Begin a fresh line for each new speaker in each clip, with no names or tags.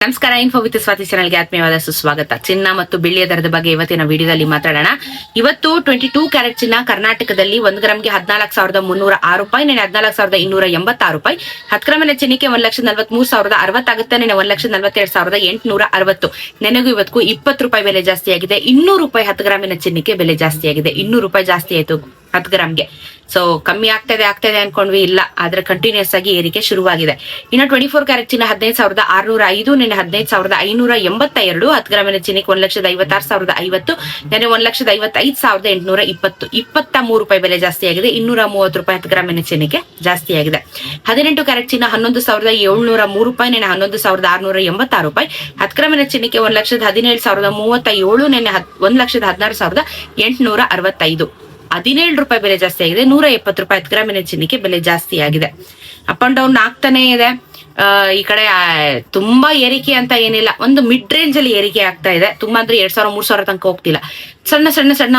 ನಮಸ್ಕಾರ. Info with Swati ಚಾನಲ್ಗೆ ಆತ್ಮೀಯವಾದ ಸುಸ್ವಾಗತ. ಚಿನ್ನ ಮತ್ತು ಬೆಳ್ಳಿಯ ದರದ ಬಗ್ಗೆ ಇವತ್ತಿನ ವಿಡಿಯೋದಲ್ಲಿ ಮಾತಾಡೋಣ. ಇವತ್ತು 22 ಕ್ಯಾರೆಟ್ ಚಿನ್ನ ಕರ್ನಾಟಕದಲ್ಲಿ 1 ಗ್ರಾಮ್ಗೆ 14,306 ರೂಪಾಯಿ, ನೆನೆ 14,286 ರೂಪಾಯಿ. 10 ಗ್ರಾಮಿನ ಚಿನ್ನಕ್ಕೆ 1,43,060 ಆಗುತ್ತೆ, ನೆನೆ 1,47,860. ನೆನೆಗೂ ಇವತ್ತು 20 ರೂಪಾಯಿ ಬೆಲೆ ಜಾಸ್ತಿ ಆಗಿದೆ. 200 ರೂಪಾಯಿ 10 ಗ್ರಾಮಿನ ಚಿನ್ನಕ್ಕೆ ಬೆಲೆ ಜಾಸ್ತಿ ಆಗಿದೆ. 200 ರೂಪಾಯಿ ಜಾಸ್ತಿ ಆಯ್ತು 10 ಗ್ರಾಮ್ಗೆ. ಸೊ ಕಮ್ಮಿ ಆಗ್ತದೆ ಅನ್ಕೊಂಡ್ವಿ, ಇಲ್ಲ, ಆದ್ರೆ ಕಂಟಿನ್ಯೂಸ್ ಆಗಿ ಏರಿಕೆ ಶುರುವಾಗಿದೆ. ಇನ್ನು 24 ಕ್ಯಾರೆಟ್ ಚಿನ್ನ 15,605, ನೆನೆ 15,582. 10 ಗ್ರಾಮಿನ ಚಿನ್ನಕ್ಕೆ 1,56,050, ನೆನೆ 1,55,820. 23 ರೂಪಾಯಿ ಬೆಲೆ ಜಾಸ್ತಿ ಆಗಿದೆ. 230 ರೂಪಾಯಿ 10 ಗ್ರಾಮಿನ ಚಿನ್ನಕ್ಕೆ ಜಾಸ್ತಿ ಆಗಿದೆ. 18 ಕ್ಯಾರೆಟ್ ಚಿನ್ನ 11,703 ರೂಪಾಯಿ, ನೆನೆ 11,686 ರೂಪಾಯಿ. 10 ಗ್ರಾಮಿನ ಚಿನ್ನಕ್ಕೆ 1,17,037, ನೆನೆ 1,16,865. 17 ರೂಪಾಯಿ ಬೆಲೆ ಜಾಸ್ತಿ ಆಗಿದೆ. 170 ರೂಪಾಯಿ 10 ಗ್ರಾಮಿನ ಚಿನ್ನಕ್ಕೆ ಬೆಲೆ ಜಾಸ್ತಿ ಆಗಿದೆ. ಅಪ್ ಅಂಡ್ ಡೌನ್ ಆಗ್ತಾನೆ ಇದೆ. ಈ ಕಡೆ ತುಂಬಾ ಏರಿಕೆ ಅಂತ ಏನಿಲ್ಲ, ಒಂದು ಮಿಡ್ ರೇಂಜ್ ಅಲ್ಲಿ ಏರಿಕೆ ಆಗ್ತಾ ಇದೆ. ತುಂಬಾ ಅಂದ್ರೆ 2,000-3,000 ತನಕ ಹೋಗ್ತಿಲ್ಲ. ಸಣ್ಣ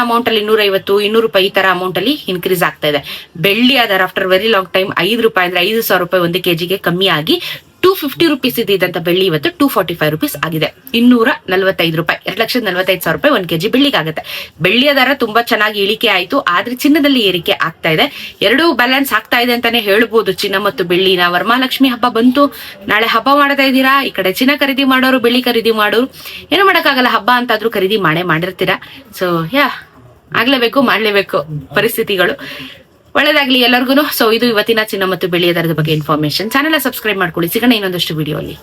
ಅಮೌಂಟ್ ಅಲ್ಲಿ 150-200 ರೂಪಾಯಿ ಈ ತರ ಅಮೌಂಟ್ ಅಲ್ಲಿ ಇನ್ಕ್ರೀಸ್ ಆಗ್ತಾ ಇದೆ. ಬೆಳ್ಳಿ ಅದರ ಆಫ್ಟರ್ ವೆರಿ ಲಾಂಗ್ ಟೈಮ್ 5 ರೂಪಾಯಿ ಅಂದ್ರೆ 5,000 ರೂಪಾಯಿ 1 kgಗೆ ಕಮ್ಮಿ ಆಗಿ 250 ರೂಪೀಸ್ ಇದ್ದಂತ ಬೆಳ್ಳಿ ಇವತ್ತು 245 ರೂಪೀಸ್ ಆಗಿದೆ. 245 ರೂಪಾಯಿ, 2,45,000 ರೂಪಾಯಿ 1 kg ಬೆಳ್ಳಿಗಾಗುತ್ತೆ. ಬೆಳ್ಳಿಯ ದರ ತುಂಬಾ ಚೆನ್ನಾಗಿ ಇಳಿಕೆ ಆಯ್ತು, ಆದ್ರೆ ಚಿನ್ನದಲ್ಲಿ ಏರಿಕೆ ಆಗ್ತಾ ಇದೆ. ಎರಡೂ ಬ್ಯಾಲೆನ್ಸ್ ಆಗ್ತಾ ಇದೆ ಅಂತಾನೆ ಹೇಳ್ಬೋದು. ಚಿನ್ನ ಮತ್ತು ಬೆಳ್ಳಿನ ವರಮಹಾಲಕ್ಷ್ಮಿ ಹಬ್ಬ ಬಂತು, ನಾಳೆ ಹಬ್ಬ ಮಾಡ್ತಾ ಇದ್ದೀರಾ. ಈ ಕಡೆ ಚಿನ್ನ ಖರೀದಿ ಮಾಡೋರು, ಬೆಳ್ಳಿ ಖರೀದಿ ಮಾಡೋರು, ಏನು ಮಾಡಕ್ಕಾಗಲ್ಲ, ಹಬ್ಬ ಅಂತಾದ್ರೂ ಖರೀದಿ ಮಾಡಿರ್ತೀರಾ. ಸೊ ಮಾಡ್ಲೇಬೇಕು ಪರಿಸ್ಥಿತಿಗಳು. ಒಳ್ಳೇದಾಗ್ಲಿ ಎಲ್ಲರಿಗೂ. ಸೊ ಇದು ಇವತ್ತಿನ ಚಿನ್ನ ಮತ್ತು ಬೆಳ್ಳಿಯ ದರದ ಬಗ್ಗೆ ಇನ್ಫಾರ್ಮೇಶನ್. ಚಾನೆಲ್ ಸಬ್ಸ್ಕ್ರೈಬ್ ಮಾಡ್ಕೊಳ್ಳಿ. ಸಿಗೋಣ ಇನ್ನೊಂದಷ್ಟು ವಿಡಿಯೋ ಅಲ್ಲಿ.